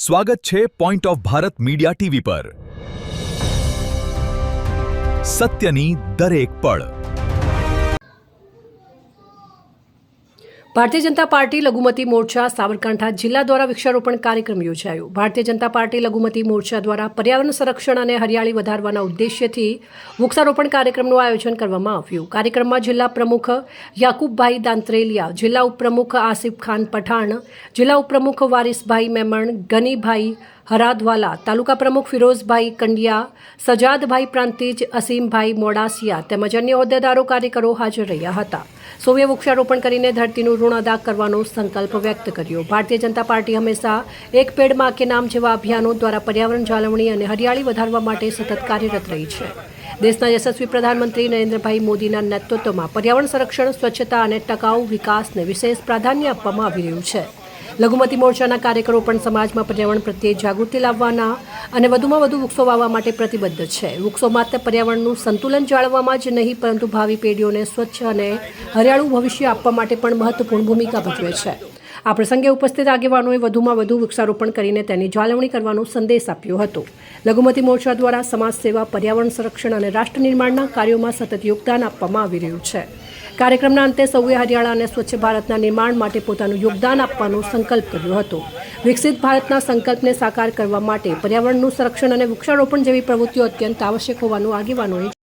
સ્વાગત છે point of Bharat media TV પર સત્યની દરેક પળ। ભારતીય જનતા પાર્ટી લઘુમતી મોરચા સાબરકાંઠા જિલ્લા દ્વારા વૃક્ષારોપણ કાર્યક્રમ યોજાયો। ભારતીય જનતા પાર્ટી લઘુમતી મોરચા દ્વારા પર્યાવરણ સંરક્ષણ અને હરિયાળી વધારવાના ઉદ્દેશ્યથી વૃક્ષારોપણ કાર્યક્રમનું આયોજન કરવામાં આવ્યું। કાર્યક્રમમાં જિલ્લા પ્રમુખ યાકુબભાઈ દાંત્રેલિયા, जिला उपप्रमुख आसिफ खान पठाण, जिला उपप्रमुख वारिसभाई मेमण, गनीभाई हरादवाला, तालुका प्रमुख फिरोजभाई कंडिया, सजादभाई प्रांतिज, असीमभाई मोडासिया તેમજ અન્ય હોદ્દેદારો કાર્યકરો હાજર રહ્યા હતા। સૌએ વૃક્ષારોપણ કરીને ધરતીનું ઋણ અદા કરવાનો સંકલ્પ વ્યક્ત કર્યો। ભારતીય જનતા પાર્ટી હંમેશા એક પેડ માં કે નામ જેવા અભિયાનો દ્વારા પર્યાવરણ જાળવણી અને હરિયાળી વધારવા માટે સતત કાર્યરત રહી છે। દેશના યશસ્વી પ્રધાનમંત્રી નરેન્દ્રભાઈ મોદીના નેતૃત્વમાં પર્યાવરણ સંરક્ષણ, સ્વચ્છતા અને ટકાઉ વિકાસને વિશેષ પ્રાધાન્ય આપવામાં આવી રહ્યું છે। લઘુમતી મોરચાના કાર્યકરો પણ સમાજમાં પર્યાવરણ પ્રત્યે જાગૃતિ લાવવાના અને વધુમાં વધુ વૃક્ષો વાવવા માટે પ્રતિબદ્ધ છે। વૃક્ષો માત્ર પર્યાવરણનું સંતુલન જાળવવામાં જ નહીં, પરંતુ ભાવિ પેઢીઓને સ્વચ્છ અને હરિયાળું ભવિષ્ય આપવા માટે પણ મહત્વપૂર્ણ ભૂમિકા ભજવે છે। આ પ્રસંગે ઉપસ્થિત આગેવાનોએ વધુમાં વધુ વૃક્ષારોપણ કરીને તેની જાળવણી કરવાનો સંદેશ આપ્યો હતો। લઘુમતી મોરચા દ્વારા સમાજ સેવા, પર્યાવરણ સંરક્ષણ અને રાષ્ટ્ર નિર્માણના કાર્યોમાં સતત યોગદાન આપવામાં આવી રહ્યું છે। કાર્યક્રમના અંતે સૌએ હરિયાળા અને સ્વચ્છ ભારતના નિર્માણ માટે પોતાનું યોગદાન આપવાનો સંકલ્પ કર્યો હતો। વિકસિત ભારતના સંકલ્પને સાકાર કરવા માટે પર્યાવરણનું સંરક્ષણ અને વૃક્ષારોપણ જેવી પ્રવૃત્તિઓ અત્યંત આવશ્યક હોવાનું આગેવાનોએ